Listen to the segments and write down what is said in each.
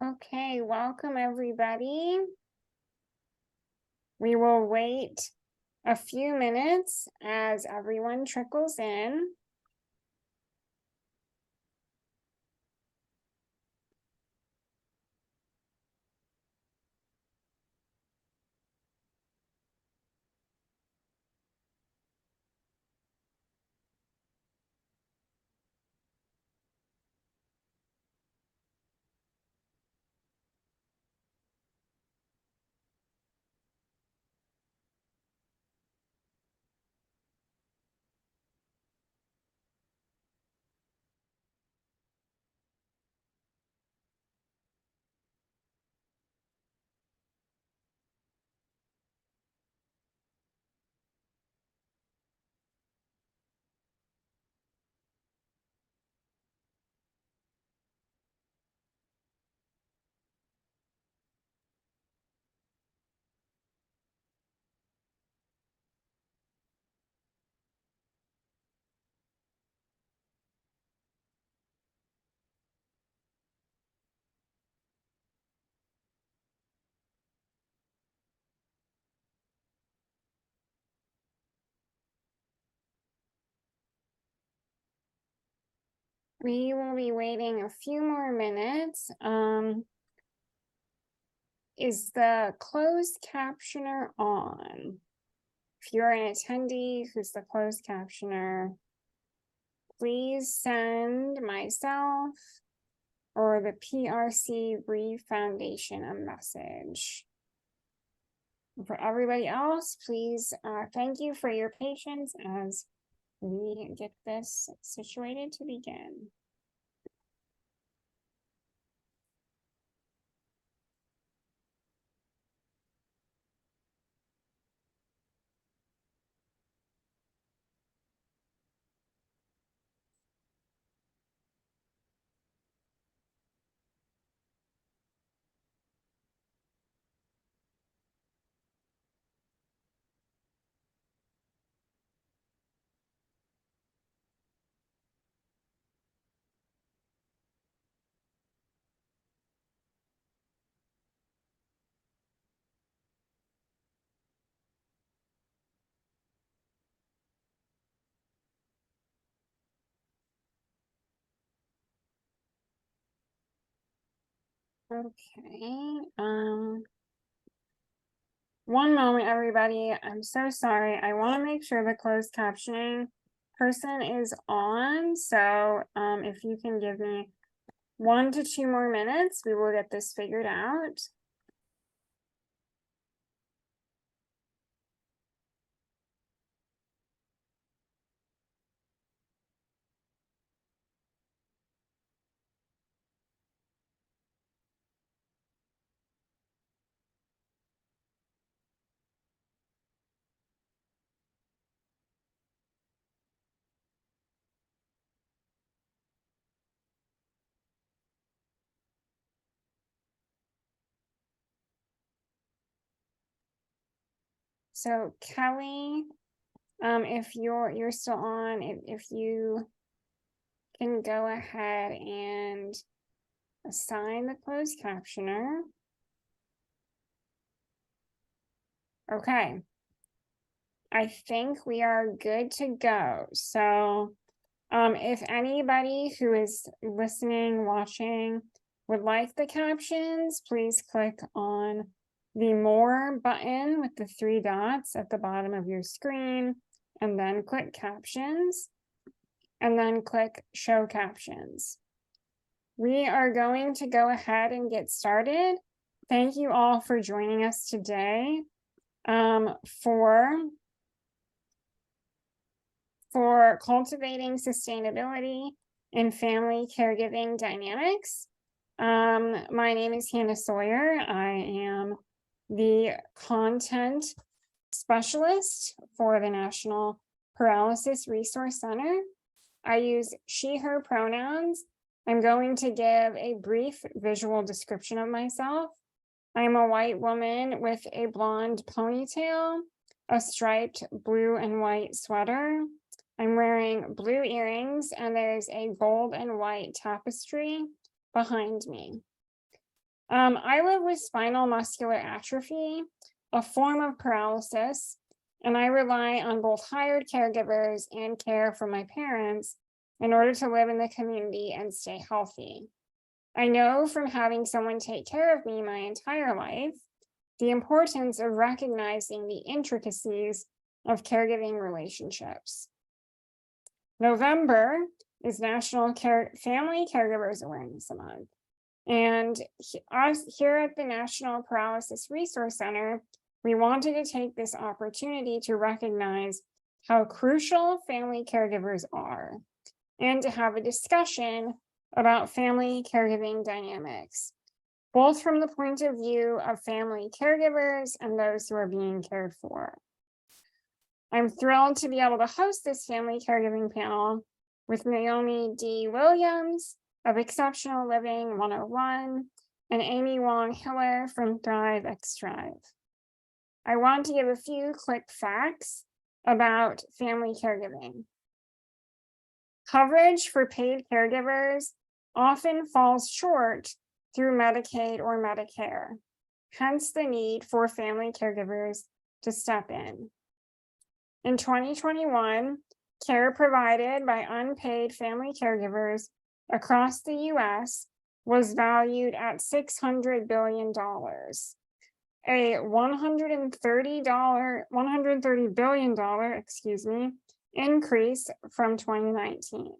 Okay, welcome everybody. We will wait a few minutes as everyone trickles in. We will be waiting a few more minutes. Is the closed captioner on? If you're an attendee who's the closed captioner, please send myself or the PRC Reeve Foundation a message. And for everybody else, please thank you for your patience as we get this situated to begin. Okay, one moment, everybody. I'm so sorry. I want to make sure the closed captioning person is on. So if you can give me 1 to 2 more minutes, we will get this figured out. So Kelly, if you're still on, if you can go ahead and assign the closed captioner. Okay. I think we are good to go. So if anybody who is listening, watching, would like the captions, please click on the More button with the 3 dots at the bottom of your screen, and then click Captions, and then click Show Captions. We are going to go ahead and get started. Thank you all for joining us today for Cultivating Sustainability in Family Caregiving Dynamics. My name is Hannah Soyer. I am the content specialist for the National Paralysis Resource Center. I use she, her pronouns. I'm going to give a brief visual description of myself. I'm a white woman with a blonde ponytail, a striped blue and white sweater. I'm wearing blue earrings, and there's a gold and white tapestry behind me. I live with spinal muscular atrophy, a form of paralysis, and I rely on both hired caregivers and care from my parents in order to live in the community and stay healthy. I know from having someone take care of me my entire life the importance of recognizing the intricacies of caregiving relationships. November is National Family Caregivers Awareness Month. And us here at the National Paralysis Resource Center, we wanted to take this opportunity to recognize how crucial family caregivers are and to have a discussion about family caregiving dynamics, both from the point of view of family caregivers and those who are being cared for. I'm thrilled to be able to host this family caregiving panel with Naomi D. Williams of Exceptional Living 101 and Amy Wang-Hiller from Thrive X Drive. I want to give a few quick facts about family caregiving. Coverage for paid caregivers often falls short through Medicaid or Medicare, hence the need for family caregivers to step in. In 2021, care provided by unpaid family caregivers across the US was valued at $600 billion, a $130 billion, increase from 2019.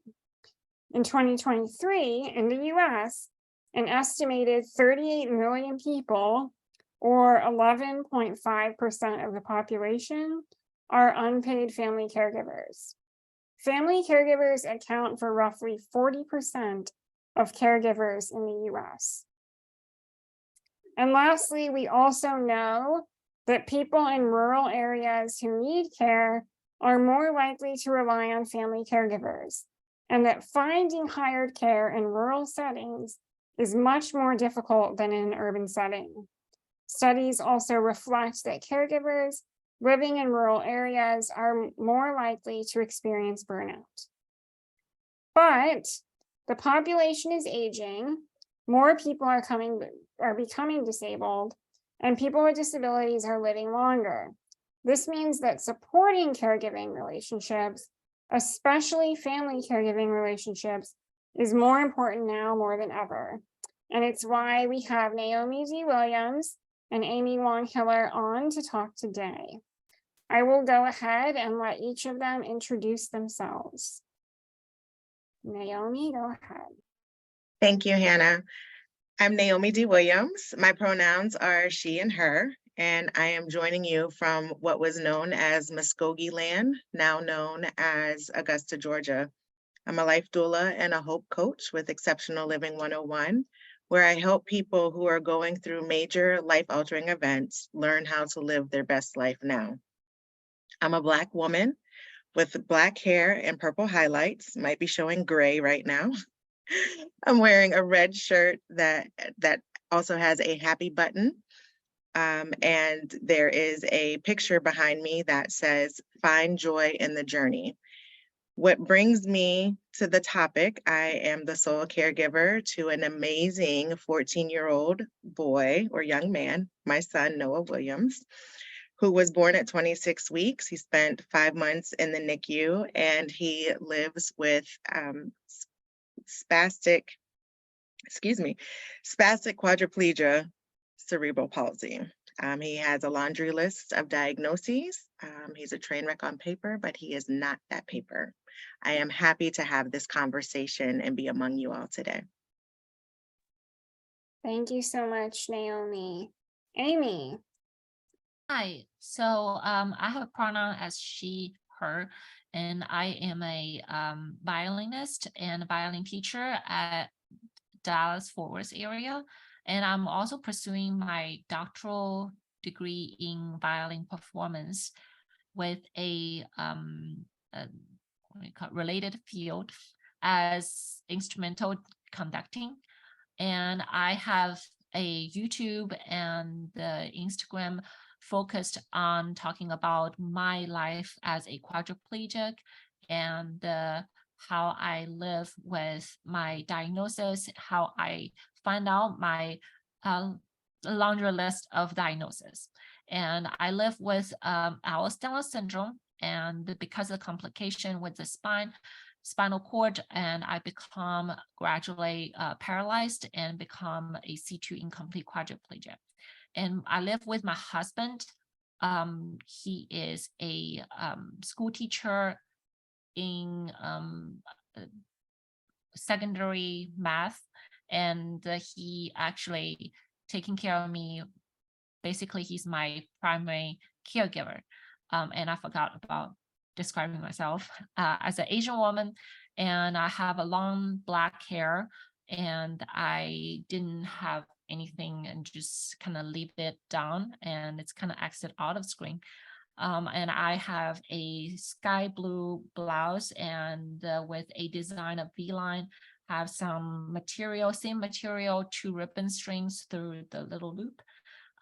In 2023, in the US, an estimated 38 million people, or 11.5% of the population, are unpaid family caregivers. Family caregivers account for roughly 40% of caregivers in the US. And lastly, we also know that people in rural areas who need care are more likely to rely on family caregivers, and that finding hired care in rural settings is much more difficult than in an urban setting. Studies also reflect that caregivers living in rural areas are more likely to experience burnout. But the population is aging, more people are becoming disabled, and people with disabilities are living longer. This means that supporting caregiving relationships, especially family caregiving relationships, is more important now more than ever. And it's why we have Naomi D. Williams and Amy Wang-Hiller on to talk today. I will go ahead and let each of them introduce themselves. Naomi, go ahead. Thank you, Hannah. I'm Naomi D. Williams. My pronouns are she and her, and I am joining you from what was known as Muskogee Land, now known as Augusta, Georgia. I'm a life doula and a hope coach with Exceptional Living 101, where I help people who are going through major life-altering events learn how to live their best life now. I'm a Black woman with black hair and purple highlights, might be showing gray right now. I'm wearing a red shirt that also has a happy button. And there is a picture behind me that says, "Find joy in the journey." What brings me to the topic, I am the sole caregiver to an amazing 14-year-old boy or young man, my son, Noah Williams, who was born at 26 weeks. He spent 5 months in the NICU, and he lives with spastic quadriplegia, cerebral palsy. He has a laundry list of diagnoses. He's a train wreck on paper, but he is not that paper. I am happy to have this conversation and be among you all today. Thank you so much, Naomi. Amy. Hi, so I have a pronoun as she, her, and I am a violinist and a violin teacher at Dallas Fort Worth area. And I'm also pursuing my doctoral degree in violin performance with a related field as instrumental conducting. And I have a YouTube and the Instagram focused on talking about my life as a quadriplegic and how I live with my diagnosis, how I find out my a laundry list of diagnoses. And I live with Ehlers Danlos syndrome, and because of the complication with the spinal cord, and I become gradually paralyzed and become a C2 incomplete quadriplegic. And I live with my husband. He is a school teacher in secondary math, and he actually taking care of me. Basically, he's my primary caregiver. And I forgot about describing myself as an Asian woman, and I have a long black hair, and I didn't have anything and just kind of leave it down, and it's kind of exit out of screen. And I have a sky blue blouse, and with a design of V-line, have some material, same material, 2 ribbon strings through the little loop.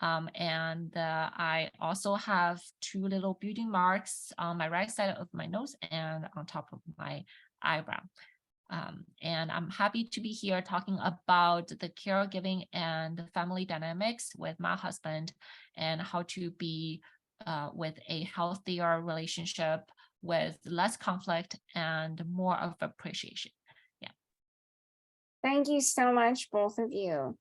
And I also have 2 little beauty marks on my right side of my nose and on top of my eyebrow. And I'm happy to be here talking about the caregiving and family dynamics with my husband, and how to be with a healthier relationship with less conflict and more of appreciation. Yeah. Thank you so much, both of you.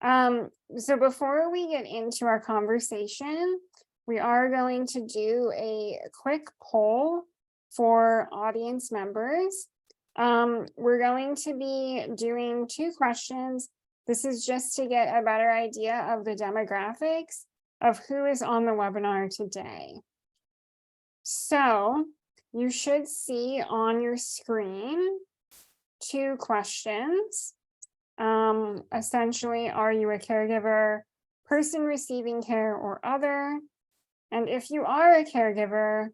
So before we get into our conversation, we are going to do a quick poll for audience members. We're going to be doing 2 questions. This is just to get a better idea of the demographics of who is on the webinar today. So you should see on your screen 2 questions. Essentially, are you a caregiver, person receiving care, or other? And if you are a caregiver,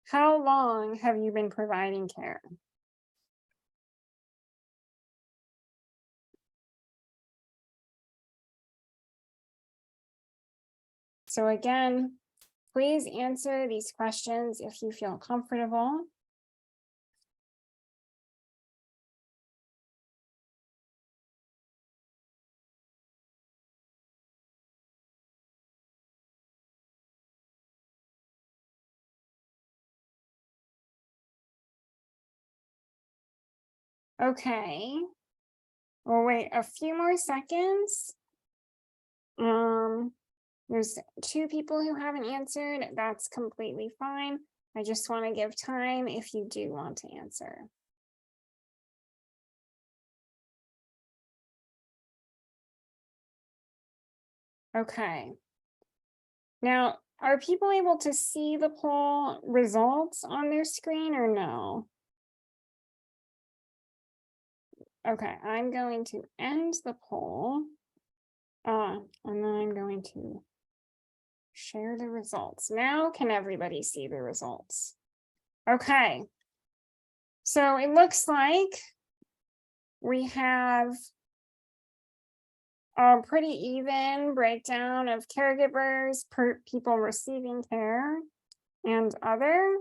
how long have you been providing care? So again, please answer these questions if you feel comfortable. Okay. We'll wait a few more seconds. There's 2 people who haven't answered. That's completely fine. I just want to give time if you do want to answer. Okay. Now, are people able to see the poll results on their screen or no? Okay, I'm going to end the poll. And then I'm going to share the results. Now, can everybody see the results? Okay. So it looks like we have a pretty even breakdown of caregivers per people receiving care and other.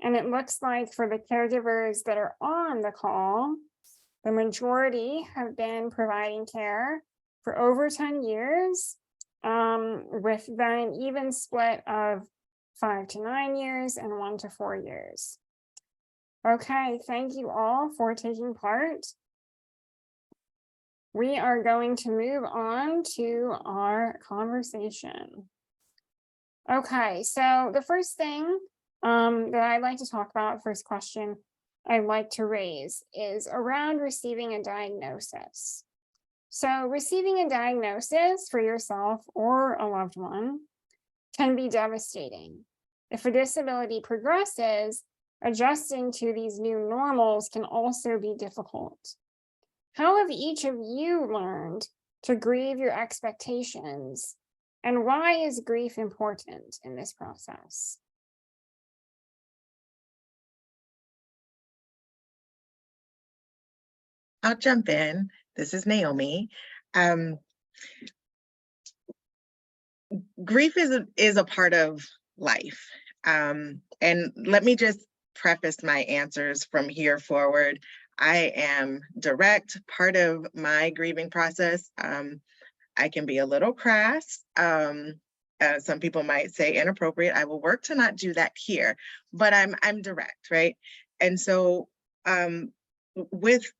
And it looks like for the caregivers that are on the call, the majority have been providing care for over 10 years, with then an even split of 5 to 9 years and 1 to 4 years. Okay, thank you all for taking part. We are going to move on to our conversation. Okay, so the first thing that I'd like to talk about, first question I'd like to raise, is around receiving a diagnosis. So receiving a diagnosis for yourself or a loved one can be devastating. If a disability progresses, adjusting to these new normals can also be difficult. How have each of you learned to grieve your expectations? And why is grief important in this process? I'll jump in. This is Naomi. Grief is a part of life. And let me just preface my answers from here forward. I am direct. Part of my grieving process I can be a little crass. Some people might say inappropriate. I will work to not do that here, but I'm direct, right? And so with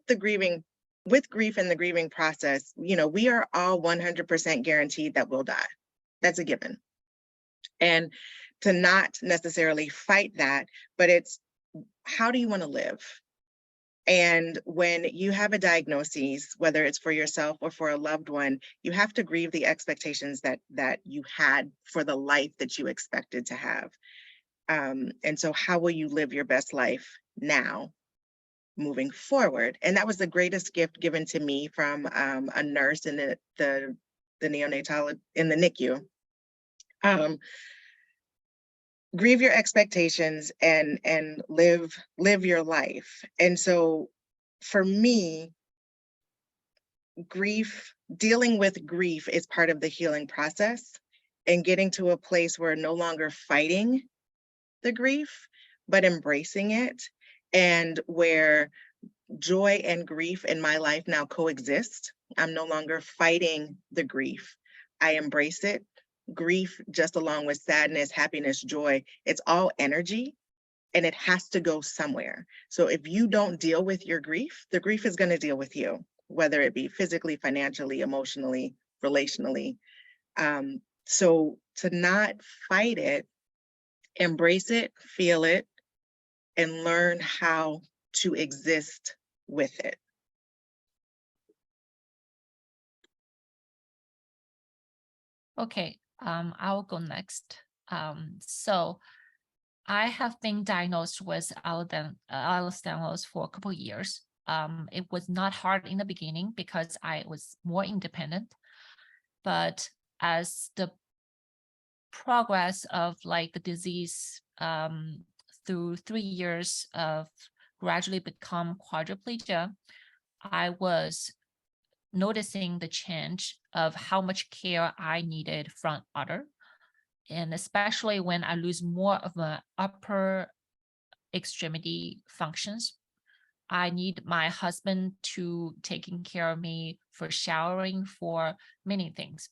the grieving, with grief and the grieving process, you know, we are all 100% guaranteed that we'll die. That's a given. And to not necessarily fight that, but it's, how do you want to live? And when you have a diagnosis, whether it's for yourself or for a loved one, you have to grieve the expectations that you had for the life that you expected to have. And so how will you live your best life now, moving forward? And that was the greatest gift given to me from a nurse in the neonatal, in the NICU. Grieve your expectations and live your life. And so for me, dealing with grief is part of the healing process, and getting to a place where no longer fighting the grief, but embracing it, and where joy and grief in my life now coexist. I'm no longer fighting the grief. I embrace it. Grief, just along with sadness, happiness, joy, it's all energy, and it has to go somewhere. So if you don't deal with your grief, the grief is going to deal with you, whether it be physically, financially, emotionally, relationally. So to not fight it, embrace it, feel it, and learn how to exist with it. Okay, I'll go next. So I have been diagnosed with Ehlers Danlos for a couple of years. It was not hard in the beginning because I was more independent, but as the progress of like the disease through 3 years of gradually become quadriplegia, I was noticing the change of how much care I needed from other. And especially when I lose more of my upper extremity functions, I need my husband to taking care of me, for showering, for many things.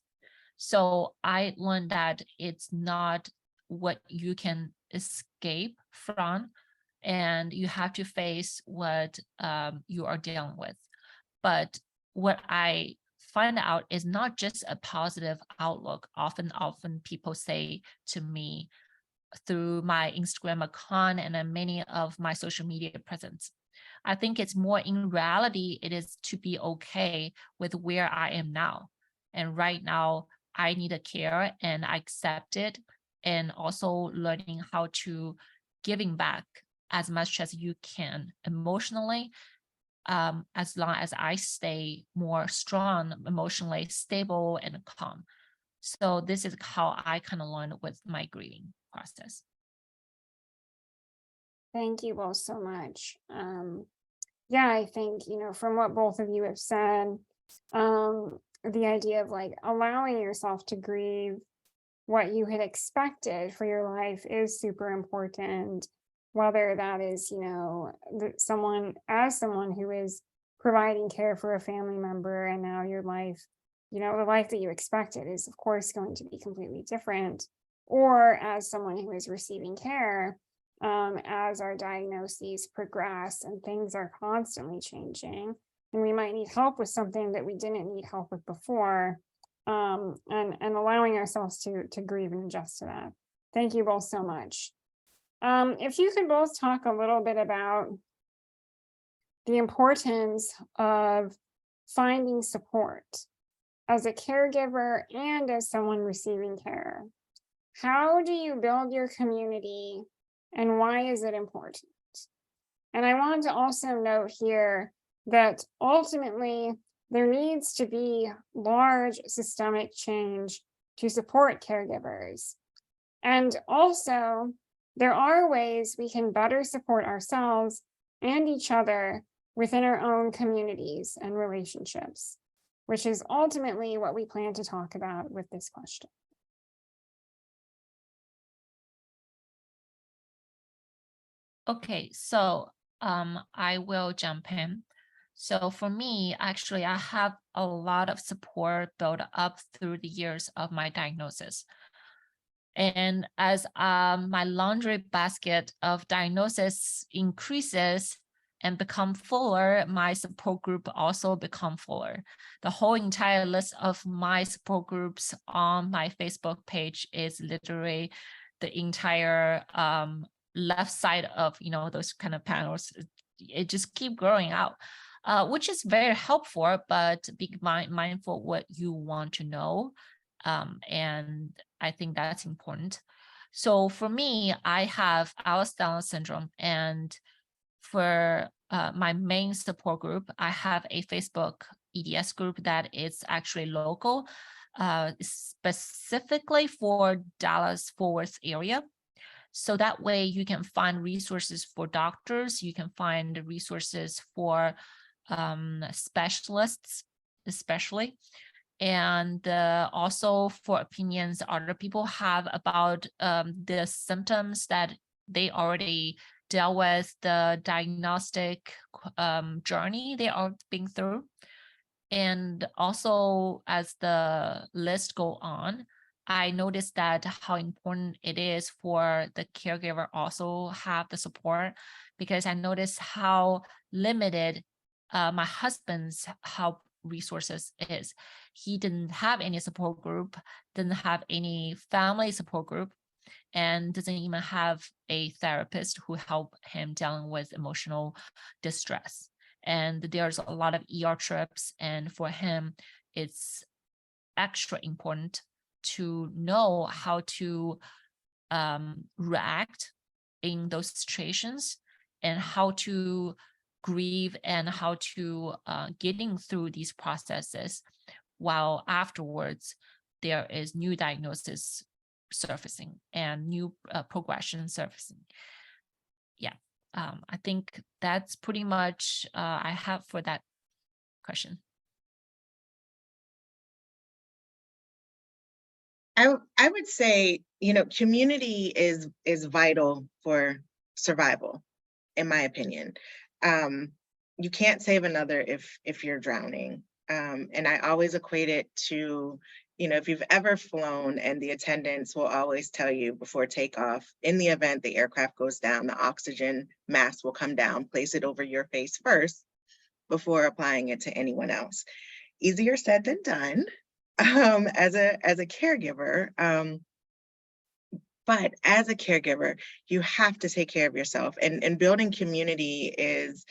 So I learned that it's not what you can escape from, and you have to face what you are dealing with. But what I find out is not just a positive outlook. Often people say to me through my Instagram account and then many of my social media presence, I think it's more in reality, it is to be okay with where I am now. And right now, I need a care and I accept it. And also learning how to giving back as much as you can emotionally, as long as I stay more strong, emotionally stable and calm. So this is how I kind of learned with my grieving process. Thank you both so much. Yeah, I think, you know, from what both of you have said, the idea of like allowing yourself to grieve what you had expected for your life is super important, whether that is, you know, someone who is providing care for a family member, and now your life, you know, the life that you expected is of course going to be completely different, or as someone who is receiving care, as our diagnoses progress and things are constantly changing, and we might need help with something that we didn't need help with before, and allowing ourselves to grieve and adjust to that. Thank you both so much. If you could both talk a little bit about the importance of finding support as a caregiver and as someone receiving care. How do you build your community, and why is it important? And I want to also note here that ultimately there needs to be large systemic change to support caregivers. And also, there are ways we can better support ourselves and each other within our own communities and relationships, which is ultimately what we plan to talk about with this question. Okay, so I will jump in. So for me, actually, I have a lot of support built up through the years of my diagnosis. And as my laundry basket of diagnosis increases and become fuller, my support group also become fuller. The whole entire list of my support groups on my Facebook page is literally the entire left side of those kind of panels. It just keep growing out, which is very helpful, but be mindful what you want to know. And I think that's important. So for me, I have Ehlers Danlos syndrome, and for my main support group, I have a Facebook EDS group that is actually local, specifically for Dallas-Fort Worth area. So that way you can find resources for doctors, you can find resources for specialists, especially, and also for opinions other people have about the symptoms that they already dealt with, the diagnostic journey they are being through. And also, as the list go on, I noticed that how important it is for the caregiver also have the support, because I noticed how limited my husband's help resources is. He didn't have any support group, didn't have any family support group, and doesn't even have a therapist who help him dealing with emotional distress. And there's a lot of ER trips, and for him, it's extra important to know how to react in those situations, and how to grieve, and how to getting through these processes, while afterwards there is new diagnosis surfacing and new progression surfacing. Yeah, I think that's pretty much I have for that question. I would say, community is vital for survival, in my opinion. You can't save another if you're drowning. And I always equate it to, if you've ever flown and the attendants will always tell you before takeoff, in the event the aircraft goes down, the oxygen mask will come down, place it over your face first before applying it to anyone else. Easier said than done. As a caregiver, but as a caregiver, you have to take care of yourself, and building community is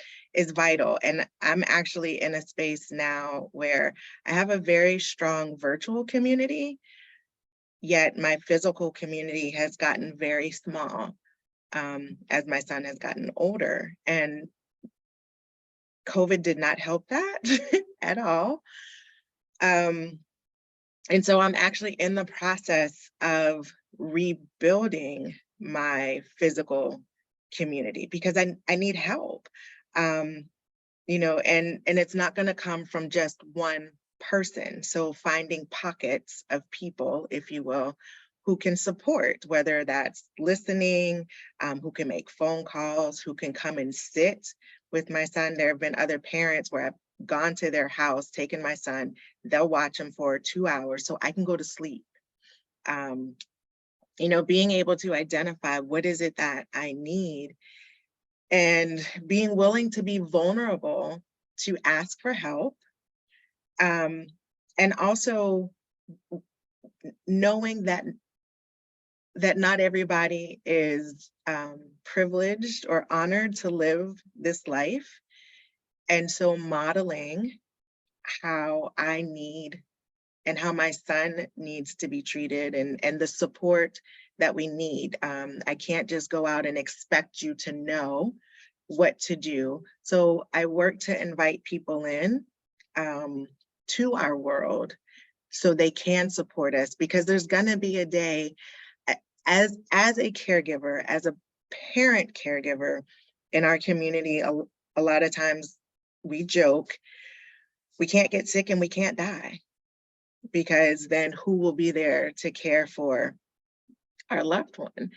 vital. And I'm actually in a space now where I have a very strong virtual community, yet my physical community has gotten very small as my son has gotten older, and COVID did not help that at all. And so I'm actually in the process of rebuilding my physical community because I need help. And it's not going to come from just one person. So finding pockets of people, if you will, who can support, whether that's listening, who can make phone calls, who can come and sit with my son. There have been other parents where I've gone to their house, taken my son, they'll watch him for 2 hours so I can go to sleep. Being able to identify what is it that I need, and being willing to be vulnerable to ask for help. And also knowing that not everybody is privileged or honored to live this life. And so modeling how I need and how my son needs to be treated, and the support that we need. I can't just go out and expect you to know what to do. So I work to invite people in to our world so they can support us, because there's gonna be a day as a caregiver, as a parent caregiver in our community, a lot of times we joke, we can't get sick and we can't die, because then who will be there to care for our loved one?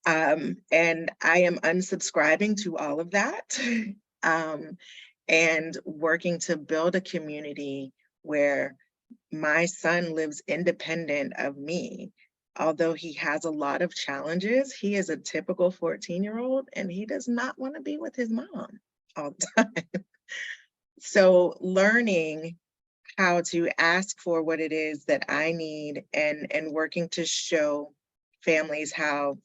And I am unsubscribing to all of that. and working to build a community where my son lives independent of me. Although he has a lot of challenges, he is a typical 14-year-old and he does not want to be with his mom all the time. So learning how to ask for what it is that I need and working to show families how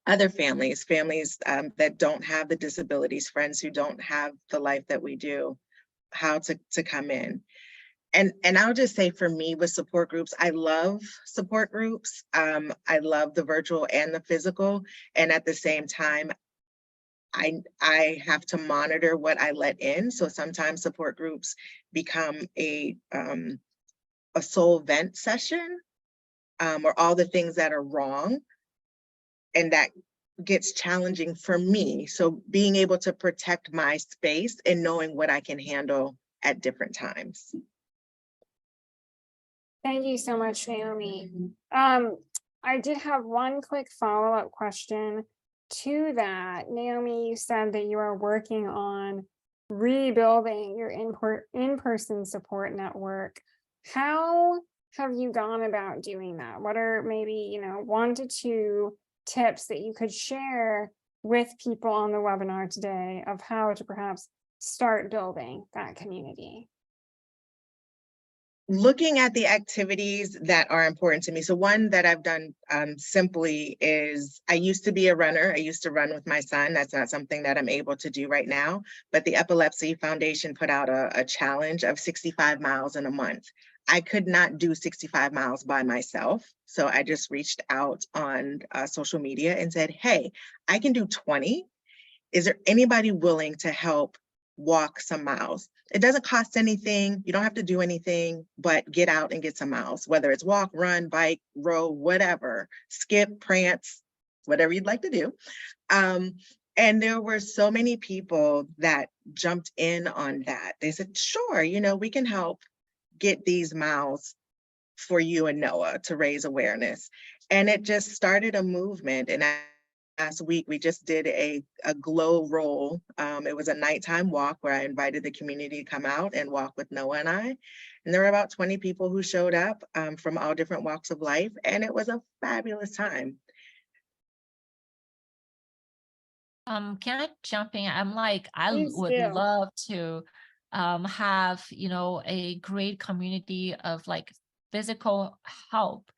other families that don't have the disabilities, friends who don't have the life that we do, how to come in. And I'll just say for me with support groups, I love support groups. I love the virtual and the physical. And at the same time, I have to monitor what I let in. So sometimes support groups become a soul vent session, or all the things that are wrong. And that gets challenging for me. So being able to protect my space and knowing what I can handle at different times. Thank you so much, Naomi. I did have one quick follow-up question to that. Naomi, you said that you are working on rebuilding your in-person support network. How have you gone about doing that? What are maybe, 1 to 2 tips that you could share with people on the webinar today of how to perhaps start building that community? Looking at the activities that are important to me. So one that I've done simply is, I used to be a runner. I used to run with my son. That's not something that I'm able to do right now, but the Epilepsy Foundation put out a challenge of 65 miles in a month. I could not do 65 miles by myself. So I just reached out on social media and said, hey, I can do 20. Is there anybody willing to help walk some miles? It doesn't cost anything. You don't have to do anything, but get out and get some miles, whether it's walk, run, bike, row, whatever, skip, prance, whatever you'd like to do. And there were so many people that jumped in on that. They said, sure, we can help get these miles for you and Noah to raise awareness. And it just started a movement. And last week, we just did a glow roll. It was a nighttime walk where I invited the community to come out and walk with Noah and I. And there were about 20 people who showed up from all different walks of life. And it was a fabulous time. Can I jump in? I Please would do. love to have, a great community of physical help,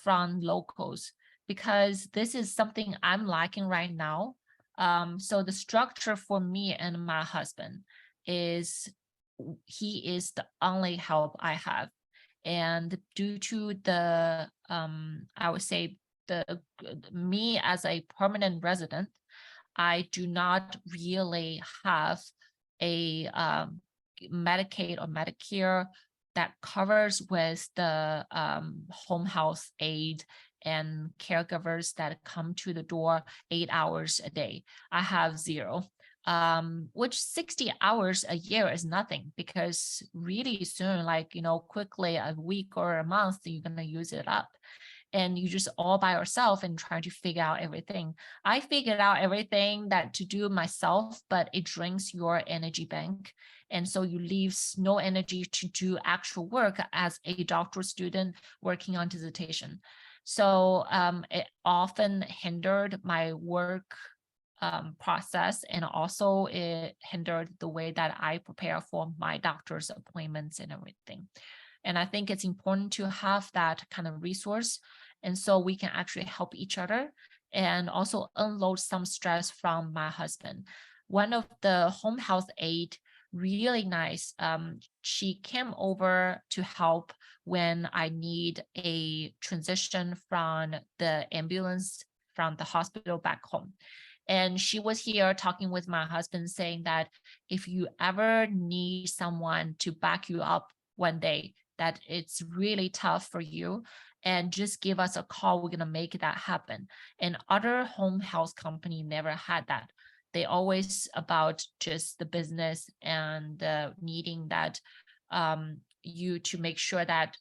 from locals, because this is something I'm lacking right now. So the structure for me and my husband is, he is the only help I have. And due to the, I would say me as a permanent resident, I do not really have a Medicaid or Medicare that covers with the home health aid and caregivers that come to the door 8 hours a day. I have 0, which 60 hours a year is nothing, because really soon, quickly, a week or a month, you're going to use it up. And you just all by yourself and trying to figure out everything. I figured out everything that to do myself, but it drains your energy bank. And so you leave no energy to do actual work as a doctoral student working on dissertation. So it often hindered my work process, and also it hindered the way that I prepare for my doctor's appointments and everything. And I think it's important to have that kind of resource. And so we can actually help each other and also unload some stress from my husband. One of the home health aide, really nice. She came over to help when I need a transition from the ambulance from the hospital back home. And she was here talking with my husband, saying that if you ever need someone to back you up one day, that it's really tough for you, and just give us a call, we're going to make that happen. And other home health company never had that. They always about just the business and needing that you to make sure that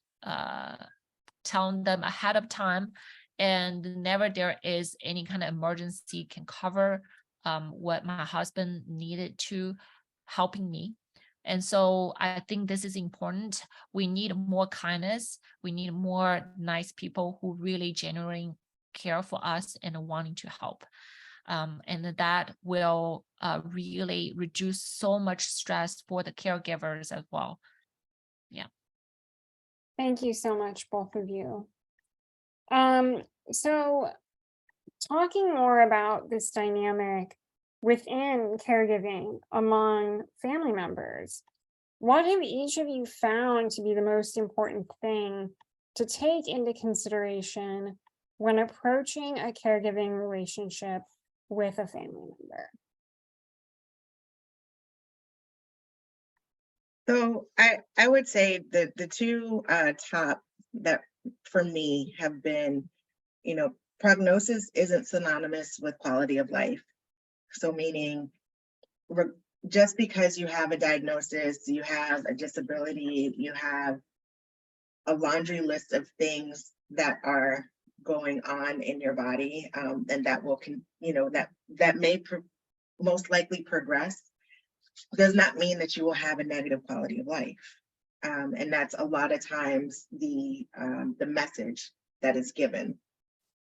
telling them ahead of time, and never there is any kind of emergency can cover what my husband needed to. helping me. And so I think this is important. We need more kindness. We need more nice people who really genuinely care for us and wanting to help. And that will really reduce so much stress for the caregivers as well. Yeah. Thank you so much, both of you. So talking more about this dynamic within caregiving among family members, what have each of you found to be the most important thing to take into consideration when approaching a caregiving relationship with a family member? So I would say that the two top that for me have been, prognosis isn't synonymous with quality of life. So meaning just because you have a diagnosis, you have a disability, you have a laundry list of things that are going on in your body, and that will, that may most likely progress, does not mean that you will have a negative quality of life. And that's a lot of times the message that is given.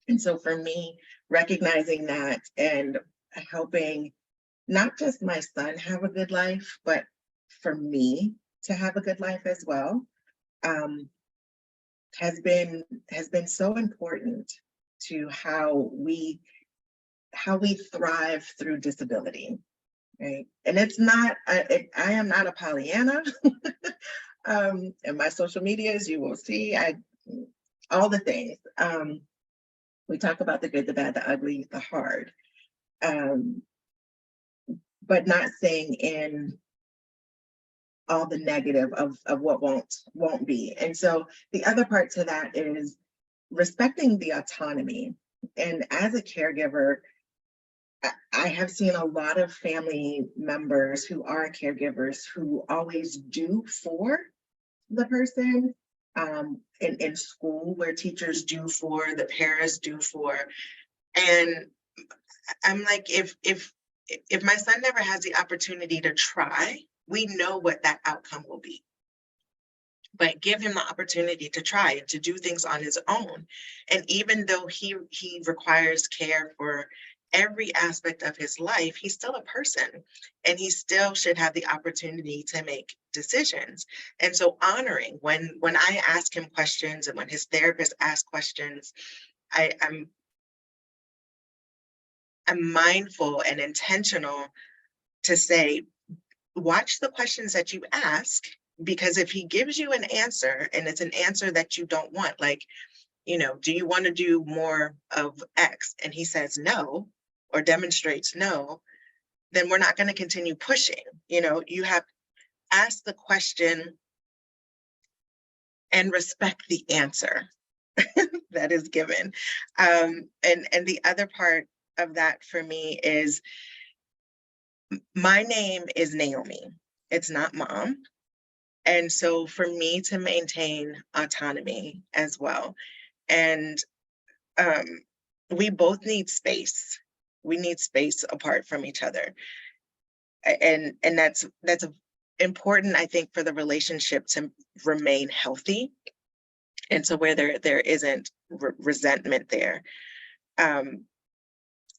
And so for me, recognizing that and helping not just my son have a good life, but for me to have a good life as well, has been so important to how we thrive through disability. Right. And it's not, I am not a Pollyanna. In my social medias, you will see all the things. We talk about the good, the bad, the ugly, the hard, but not saying in all the negative of what won't be. And so the other part to that is respecting the autonomy. And as a caregiver, I have seen a lot of family members who are caregivers who always do for the person, in school where teachers do for, the parents do for. And I'm like, if my son never has the opportunity to try, we know what that outcome will be. But give him the opportunity to try and to do things on his own. And even though he requires care for every aspect of his life, he's still a person and he still should have the opportunity to make decisions. And so honoring when I ask him questions and when his therapist asks questions, I'm mindful and intentional to say, watch the questions that you ask, because if he gives you an answer and it's an answer that you don't want, like, do you want to do more of X? And he says no, or demonstrates no, then we're not going to continue pushing. You have asked the question and respect the answer that is given. And the other part of that for me is, my name is Naomi. It's not Mom. And so for me to maintain autonomy as well. And we both need space. We need space apart from each other. And that's important, I think, for the relationship to remain healthy. And so where there isn't resentment there. And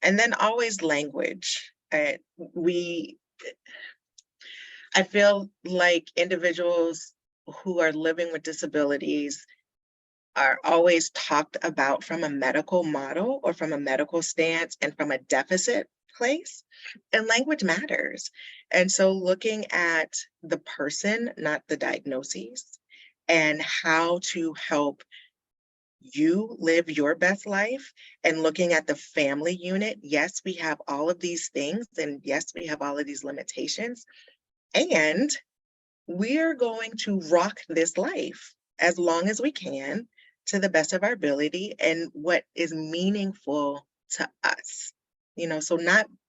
then always language. I feel like individuals who are living with disabilities are always talked about from a medical model or from a medical stance and from a deficit place, and language matters. And so looking at the person, not the diagnoses, and how to help you live your best life, and looking at the family unit. Yes, we have all of these things, and yes, we have all of these limitations, and we're going to rock this life as long as we can, to the best of our ability and what is meaningful to us. So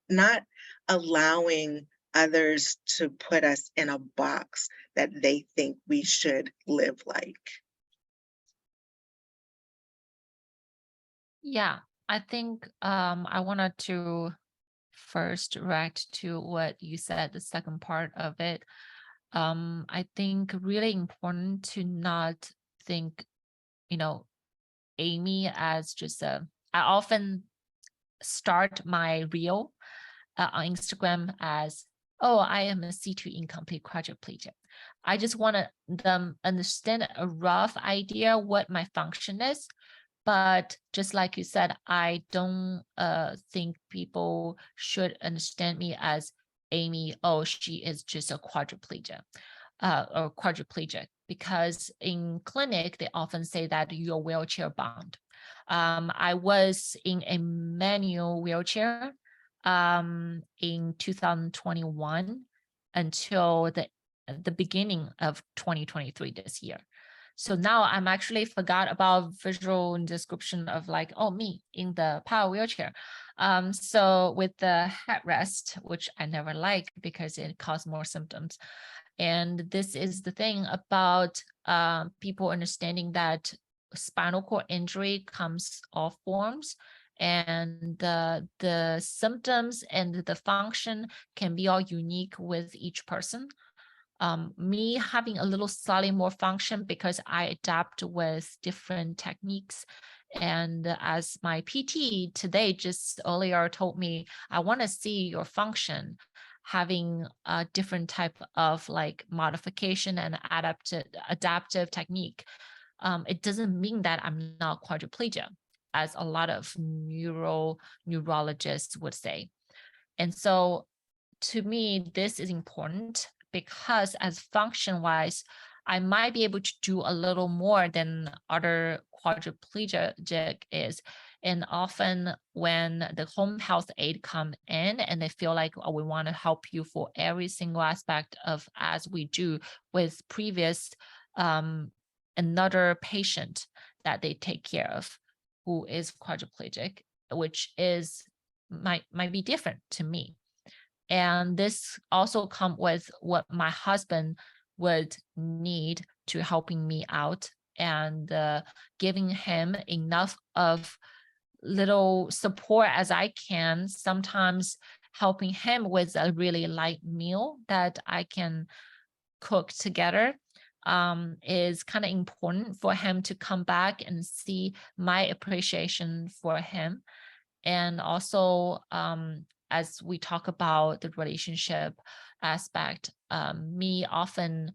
not allowing others to put us in a box that they think we should live like. Yeah, I think I wanted to first react to what you said, the second part of it. I think really important to not think, Amy as just I often start my reel on Instagram as, oh, I am a C2 incomplete quadriplegic. I just want them understand a rough idea what my function is. But just like you said, I don't think people should understand me as Amy, oh, she is just a quadriplegic or quadriplegic, because in clinic, they often say that you're wheelchair bound. I was in a manual wheelchair in 2021 until the beginning of 2023 this year. So now I'm actually forgot about visual description of like, oh, me in the power wheelchair. So with the headrest, which I never like because it causes more symptoms. And this is the thing about people understanding that spinal cord injury comes all forms, and the symptoms and the function can be all unique with each person. Me having a little slightly more function because I adapt with different techniques. And as my PT today just earlier told me, I want to see your function having a different type of like modification and adaptive technique. It doesn't mean that I'm not quadriplegia, as a lot of neurologists would say. And so to me, this is important because as function wise, I might be able to do a little more than other quadriplegic is. And often when the home health aide come in and they feel like, oh, we want to help you for every single aspect of as we do with previous another patient that they take care of who is quadriplegic, which is might be different to me. And this also come with what my husband would need to helping me out, and giving him enough of little support as I can, sometimes helping him with a really light meal that I can cook together is kind of important for him to come back and see my appreciation for him. And also, as we talk about the relationship aspect, me often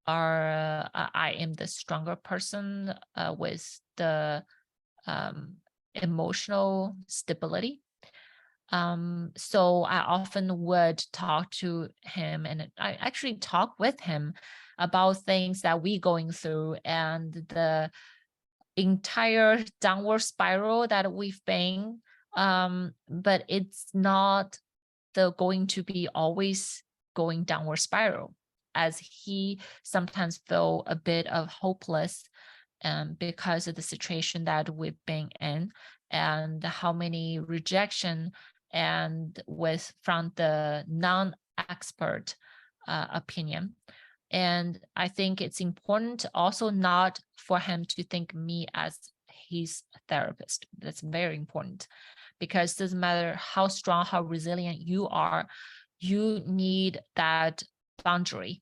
I am the stronger person with the emotional stability. So I often would talk to him, and I actually talk with him about things that we going through and the entire downward spiral that we've been. But it's not going to be always going downward spiral, as he sometimes feel a bit of hopeless because of the situation that we've been in and how many rejection and from the non-expert opinion. And I think it's important also not for him to think me as his therapist. That's very important, because it doesn't matter how strong, how resilient you are, you need that boundary,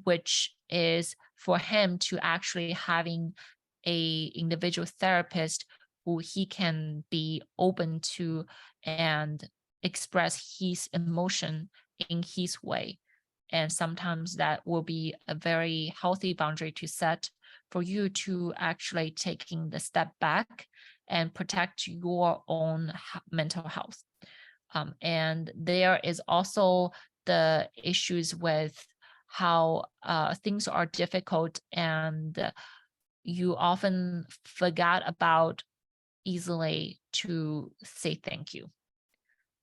which is for him to actually having a individual therapist who he can be open to and express his emotion in his way. And sometimes that will be a very healthy boundary to set for you to actually taking the step back and protect your own mental health. And there is also the issues with how things are difficult, and you often forgot about easily to say thank you.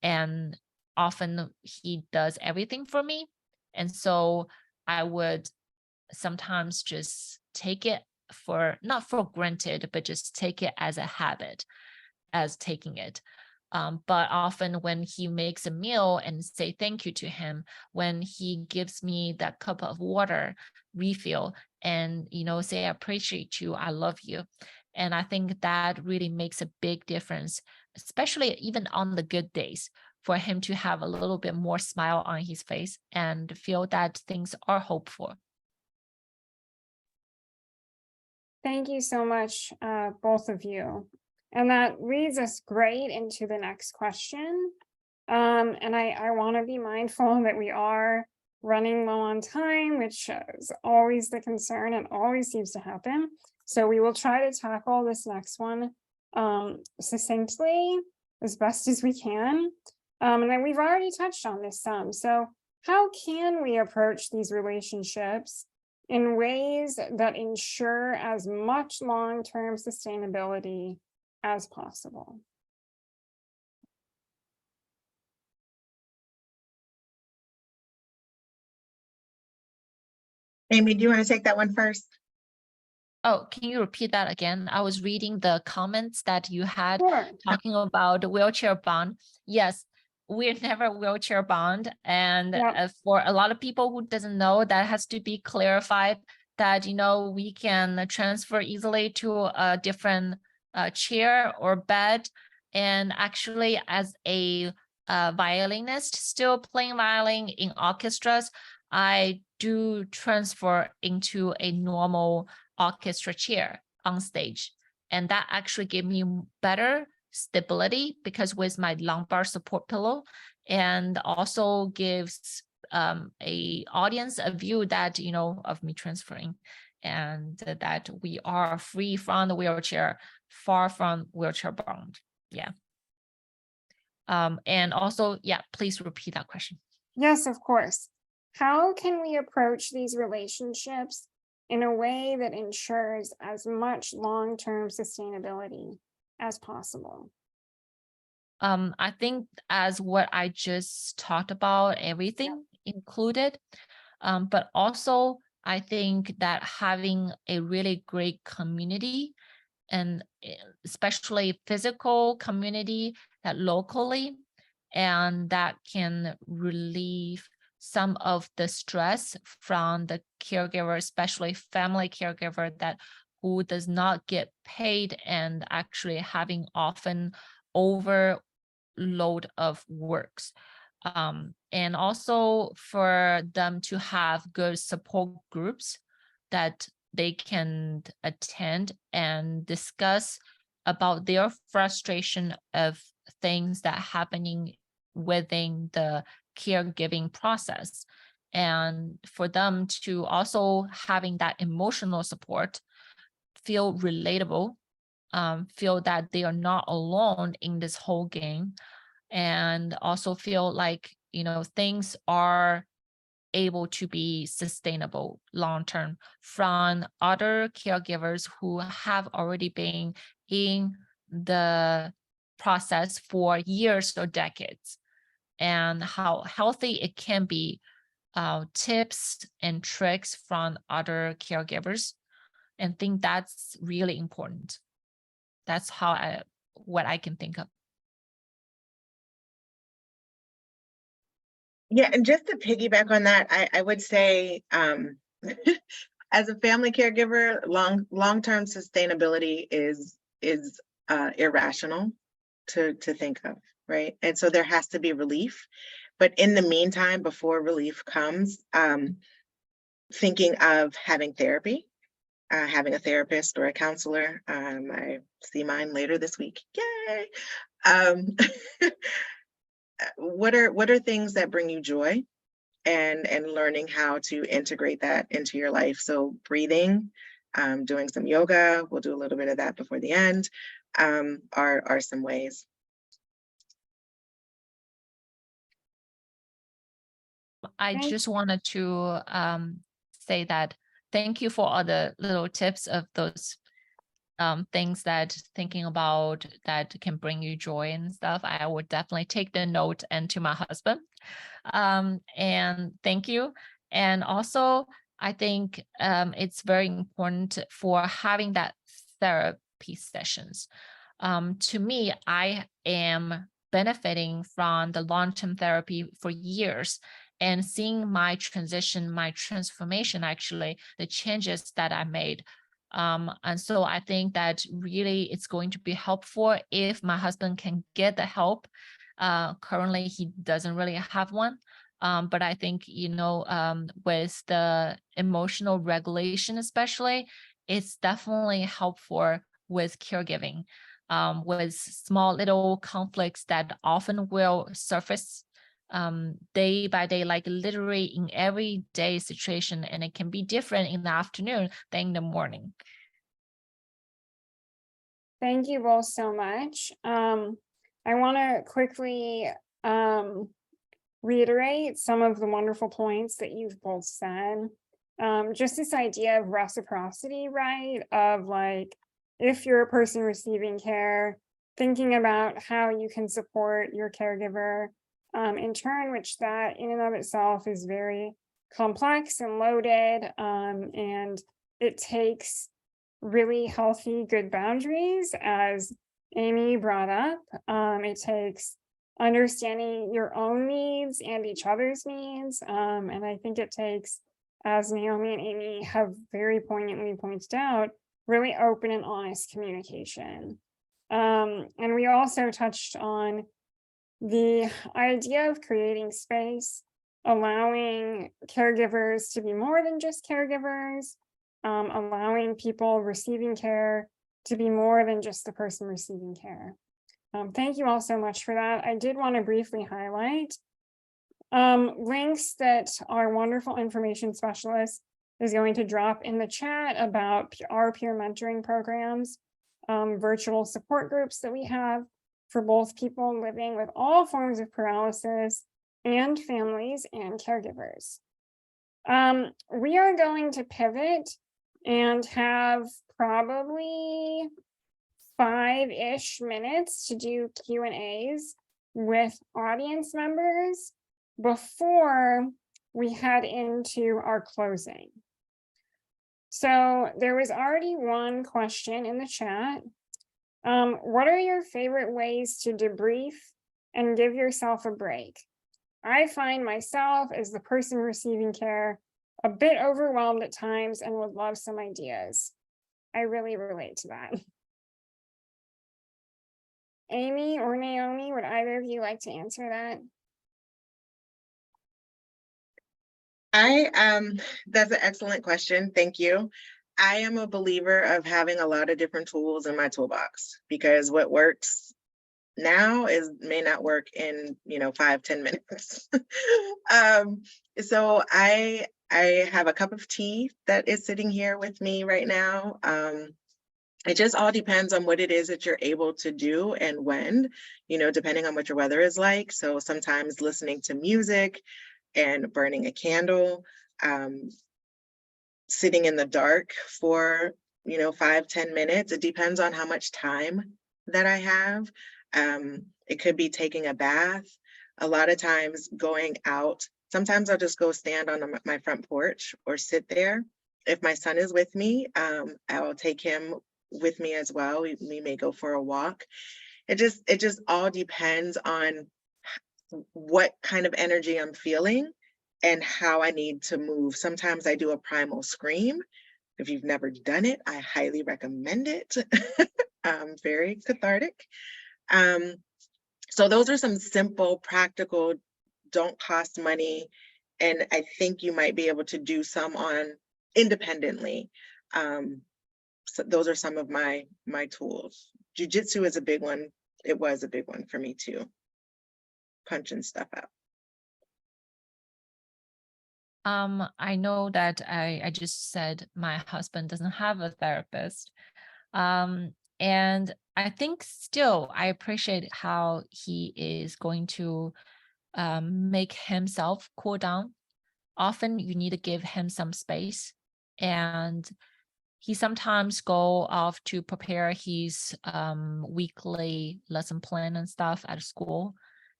And often he does everything for me. And so I would sometimes just take it not for granted, but just take it as a habit, as taking it. But often when he makes a meal and say thank you to him, when he gives me that cup of water refill and, say, I appreciate you, I love you. And I think that really makes a big difference especially even on the good days, for him to have a little bit more smile on his face and feel that things are hopeful. Thank you so much, both of you. And that leads us great into the next question. And I want to be mindful that we are running low on time, which is always the concern and always seems to happen. So we will try to tackle this next one succinctly as best as we can. And then we've already touched on this some. So how can we approach these relationships in ways that ensure as much long-term sustainability as possible? Amy, do you want to take that one first? Oh, can you repeat that again? I was reading the comments that you had Sure. talking about the wheelchair bound. Yes, we're never wheelchair bound. And Yep. for a lot of people who doesn't know, that has to be clarified that, we can transfer easily to a different chair or bed. And actually, as a violinist, still playing violin in orchestras, I do transfer into a normal orchestra chair on stage. And that actually gave me better stability because with my lumbar support pillow, and also gives a audience a view that, of me transferring, and that we are free from the wheelchair, far from wheelchair bound. Yeah. And also, yeah, please repeat that question. Yes, of course. How can we approach these relationships in a way that ensures as much long-term sustainability as possible? I think as what I just talked about, everything included, but also I think that having a really great community, and especially physical community that locally, and that can relieve some of the stress from the caregiver, especially family caregiver that who does not get paid and actually having often overload of works. And also for them to have good support groups that they can attend and discuss about their frustration of things that happening within the caregiving process, and for them to also having that emotional support, feel relatable, feel that they are not alone in this whole game, and also feel like things are able to be sustainable long term from other caregivers who have already been in the process for years or decades, and how healthy it can be, tips and tricks from other caregivers, and think that's really important. That's what I can think of. Yeah, and just to piggyback on that, I would say, as a family caregiver, long-term sustainability is irrational to think of, right? And so there has to be relief. But in the meantime, before relief comes, thinking of having therapy, having a therapist or a counselor. I see mine later this week. Yay! What are things that bring you joy, and learning how to integrate that into your life? So breathing, doing some yoga, we'll do a little bit of that before the end, are some ways. I just wanted to say that thank you for all the little tips of those things that thinking about that can bring you joy and stuff. I would definitely take the note and to my husband. And thank you. And also, I think it's very important for having that therapy sessions. To me, I am benefiting from the long-term therapy for years, and seeing my transition, my transformation, actually, the changes that I made And so I think that really it's going to be helpful if my husband can get the help. Currently, he doesn't really have one. But I think, with the emotional regulation, especially, it's definitely helpful with caregiving, with small little conflicts that often will surface day by day, like literally in everyday situation, and it can be different in the afternoon than in the morning. Thank you both so much. I want to quickly reiterate some of the wonderful points that you've both said. Just this idea of reciprocity, right? Of like, if you're a person receiving care, thinking about how you can support your caregiver in turn, which that in and of itself is very complex and loaded. And it takes really healthy, good boundaries, as Amy brought up. It takes understanding your own needs and each other's needs. And I think it takes, as Naomi and Amy have very poignantly pointed out, really open and honest communication. And we also touched on the idea of creating space, allowing caregivers to be more than just caregivers, allowing people receiving care to be more than just the person receiving care. Thank you all so much for that. I did want to briefly highlight links that our wonderful information specialist is going to drop in the chat about our peer mentoring programs, virtual support groups that we have for both people living with all forms of paralysis and families and caregivers. We are going to pivot and have probably 5-ish minutes to do Q&As with audience members before we head into our closing. So there was already one question in the chat. What are your favorite ways to debrief and give yourself a break? I find myself, as the person receiving care, a bit overwhelmed at times and would love some ideas. I really relate to that. Amy or Naomi, would either of you like to answer that? That's an excellent question. Thank you. I am a believer of having a lot of different tools in my toolbox, because what works now may not work in 5-10 minutes. So I have a cup of tea that is sitting here with me right now. It just all depends on what it is that you're able to do and when, depending on what your weather is like. So sometimes listening to music and burning a candle, sitting in the dark for 5-10 minutes. It depends on how much time that I have. It could be taking a bath. A lot of times going out, sometimes I'll just go stand on my front porch or sit there. If my son is with me, I'll take him with me as well. We may go for a walk. It just all depends on what kind of energy I'm feeling and how I need to move. Sometimes I do a primal scream. If you've never done it, I highly recommend it. Very cathartic. So those are some simple, practical, don't cost money, and I think you might be able to do some on independently. So those are some of my tools. Jiu-jitsu is a big one. It was a big one for me too. Punching stuff out. I know that I just said my husband doesn't have a therapist. And I think still I appreciate how he is going to make himself cool down. Often you need to give him some space, and he sometimes go off to prepare his weekly lesson plan and stuff at school.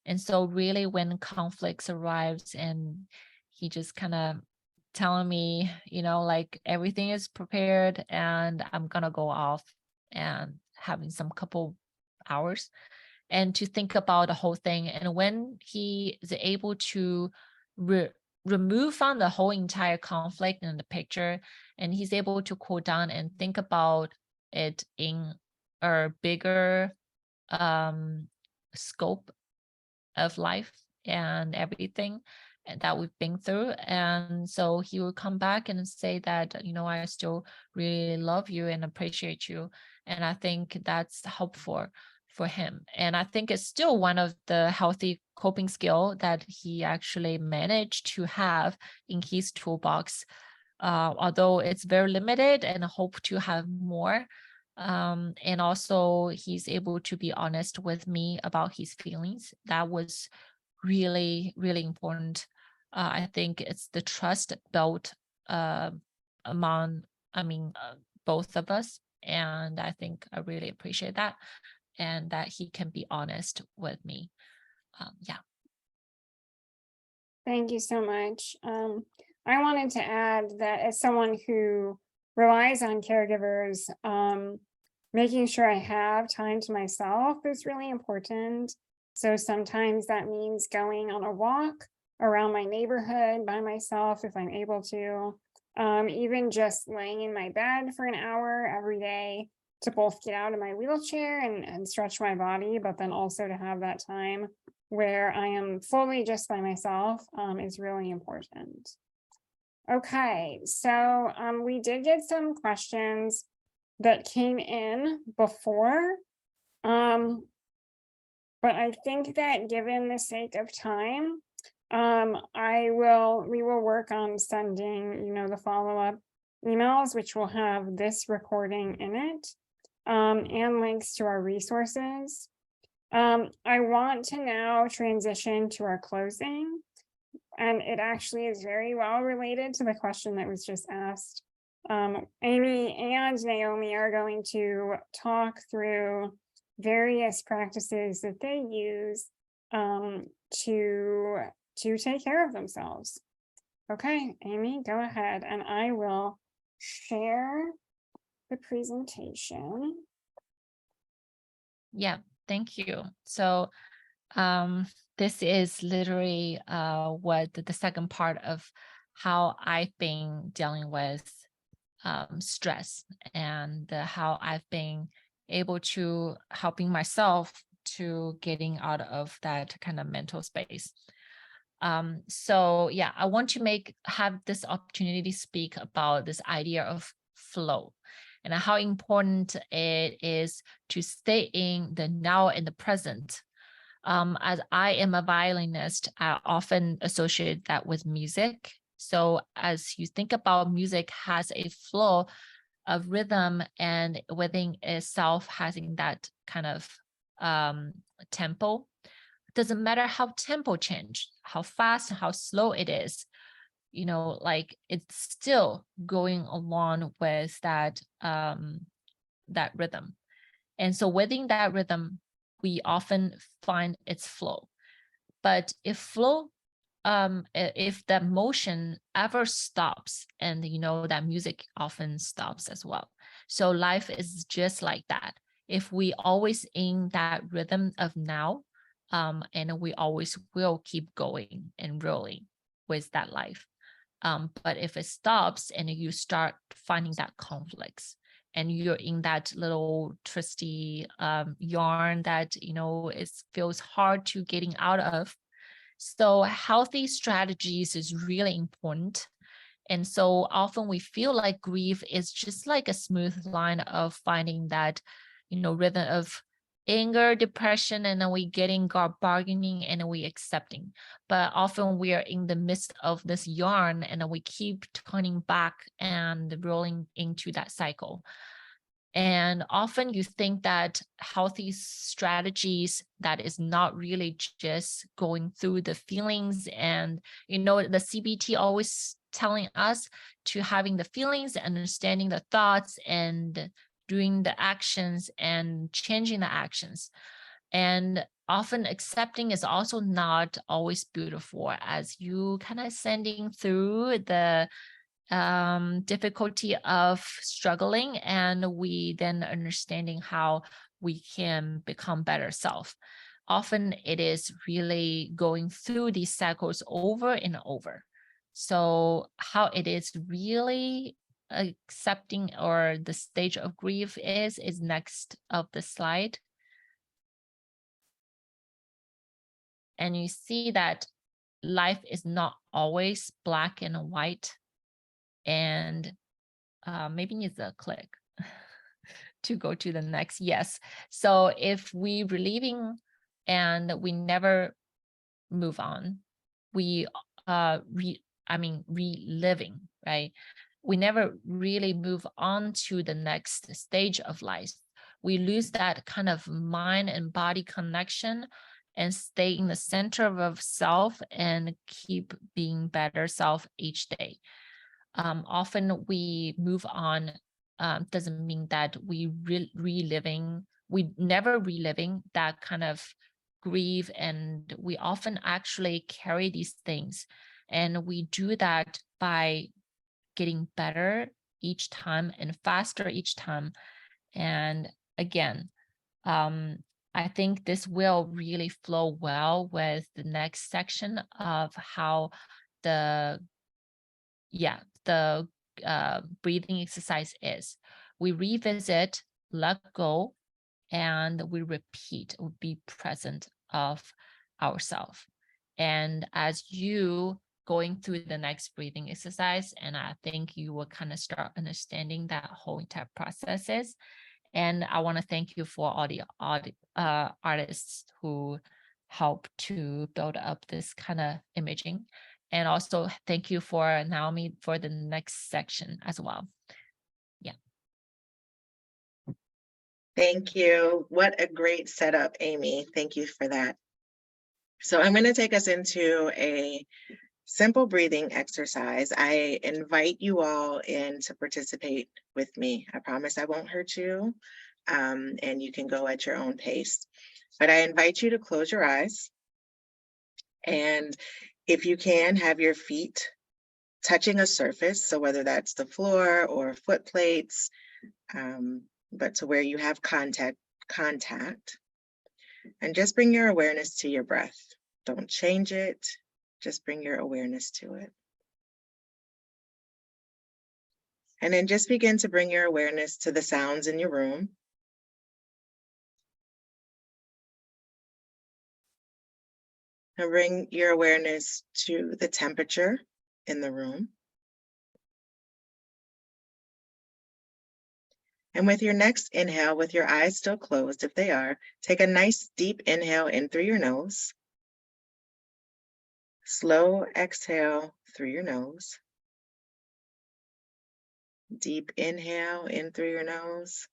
And so really when conflicts arrives and he just kind of telling me, like everything is prepared and I'm gonna go off and having some couple hours and to think about the whole thing. And when he is able to remove from the whole entire conflict in the picture, and he's able to cool down and think about it in a bigger scope of life and everything that we've been through. And so he will come back and say that, I still really love you and appreciate you. And I think that's helpful for him. And I think it's still one of the healthy coping skill that he actually managed to have in his toolbox, although it's very limited, and I hope to have more. And also he's able to be honest with me about his feelings. That was really, really important. I think it's the trust built among, both of us. And I think I really appreciate that, and that he can be honest with me. Yeah. Thank you so much. I wanted to add that as someone who relies on caregivers, making sure I have time to myself is really important. So sometimes that means going on a walk around my neighborhood by myself if I'm able to, even just laying in my bed for an hour every day to both get out of my wheelchair and stretch my body, but then also to have that time where I am fully just by myself is really important. Okay, so we did get some questions that came in before, but I think that given the sake of time, we will work on sending, the follow-up emails, which will have this recording in it, and links to our resources. I want to now transition to our closing, and it actually is very well related to the question that was just asked. Amy and Naomi are going to talk through various practices that they use to take care of themselves. Okay, Amy, go ahead, and I will share the presentation. Yeah, thank you. So this is literally what the second part of how I've been dealing with stress, and how I've been able to helping myself to getting out of that kind of mental space. So yeah, I want to have this opportunity to speak about this idea of flow, and how important it is to stay in the now and the present. As I am a violinist, I often associate that with music. So as you think about music has a flow of rhythm, and within itself having that kind of tempo. It doesn't matter how tempo change, how fast, how slow it is, like it's still going along with that that rhythm. And so within that rhythm, we often find its flow. But if that motion ever stops, and that music often stops as well. So life is just like that. If we always in that rhythm of now, and we always will keep going and rolling with that life. But if it stops and you start finding that conflicts, and you're in that little twisty yarn that it feels hard to getting out of. So healthy strategies is really important. And so often we feel like grief is just like a smooth line of finding that rhythm of anger, depression, and then we getting bargaining, and then we accepting. But often we are in the midst of this yarn, and then we keep turning back and rolling into that cycle. And often you think that healthy strategies that is not really just going through the feelings, and the CBT always telling us to having the feelings, understanding the thoughts, and doing the actions and changing the actions. And often accepting is also not always beautiful, as you kind of sending through the difficulty of struggling, and we then understanding how we can become better self. Often it is really going through these cycles over and over. So how it is really accepting, or the stage of grief is next of the slide. And you see that life is not always black and white, and maybe needs a click to go to the next. Yes. So if we relieving and we never move on, we reliving, right? We never really move on to the next stage of life. We lose that kind of mind and body connection and stay in the center of self and keep being better self each day. Often we move on, doesn't mean that we we never reliving that kind of grief, and we often actually carry these things, and we do that by getting better each time and faster each time. And again, I think this will really flow well with the next section of how the breathing exercise is. We revisit, let go, and we repeat, be present of ourselves. And as you going through the next breathing exercise, and I think you will kind of start understanding that whole entire process is. And I want to thank you for all the artists who help to build up this kind of imaging. And also thank you for Naomi for the next section as well. Yeah. Thank you. What a great setup, Amy. Thank you for that. So I'm going to take us into a simple breathing exercise. I invite you all in to participate with me. I promise I won't hurt you, and you can go at your own pace. But I invite you to close your eyes, and if you can, have your feet touching a surface. So whether that's the floor or foot plates, but to where you have contact, and just bring your awareness to your breath. Don't change it, just bring your awareness to it. And then just begin to bring your awareness to the sounds in your room. And bring your awareness to the temperature in the room. And with your next inhale, with your eyes still closed, if they are, take a nice deep inhale in through your nose. Slow exhale through your nose. Deep inhale in through your nose.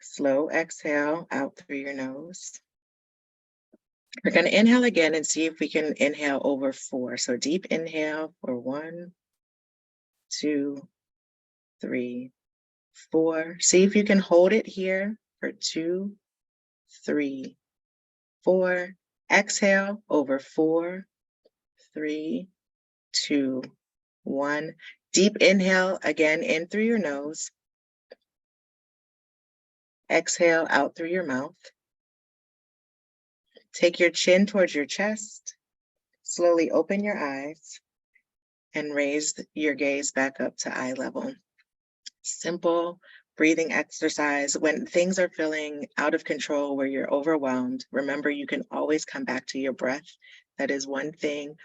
Slow exhale out through your nose. We're going to inhale again and see if we can inhale over 4. So deep inhale for 1, 2, 3, 4. See if you can hold it here for 2, 3, 4. Exhale over 4, 3, 2, 1. Deep inhale again in through your nose. Exhale out through your mouth. Take your chin towards your chest. Slowly open your eyes and raise your gaze back up to eye level. Simple breathing exercise. When things are feeling out of control, where you're overwhelmed, remember you can always come back to your breath. That is one thing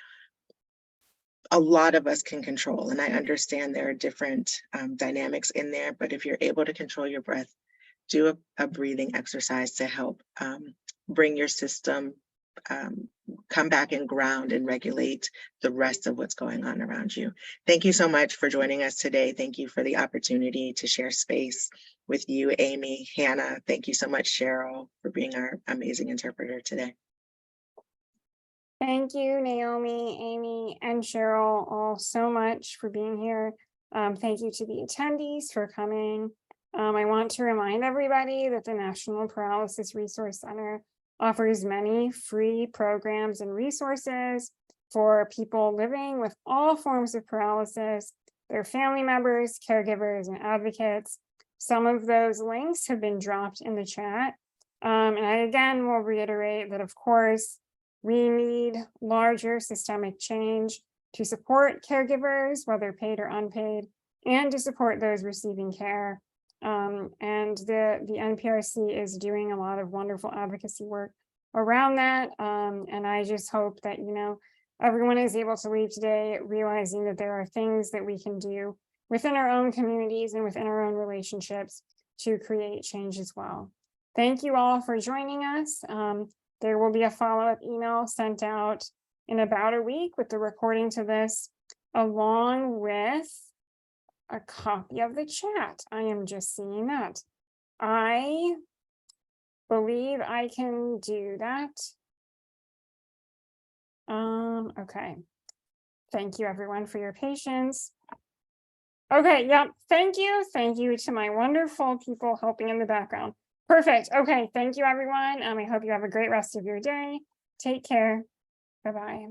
a lot of us can control. And I understand there are different dynamics in there, but if you're able to control your breath, do a breathing exercise to help bring your system, come back and ground and regulate the rest of what's going on around you. Thank you so much for joining us today. Thank you for the opportunity to share space with you, Amy, Hannah. Thank you so much, Cheryl, for being our amazing interpreter today. Thank you, Naomi, Amy, and Cheryl, all so much for being here. Thank you to the attendees for coming. I want to remind everybody that the National Paralysis Resource Center offers many free programs and resources for people living with all forms of paralysis, their family members, caregivers, and advocates. Some of those links have been dropped in the chat. And I again will reiterate that, of course, We need larger systemic change to support caregivers, whether paid or unpaid, and to support those receiving care. And the NPRC is doing a lot of wonderful advocacy work around that. And I just hope that, everyone is able to leave today realizing that there are things that we can do within our own communities and within our own relationships to create change as well. Thank you all for joining us. There will be a follow-up email sent out in about a week with the recording to this, along with a copy of the chat. I am just seeing that. I believe I can do that. Okay. Thank you everyone for your patience. Okay, yep. Thank you. Thank you to my wonderful people helping in the background. Perfect. Okay, thank you everyone. I hope you have a great rest of your day. Take care. Bye-bye.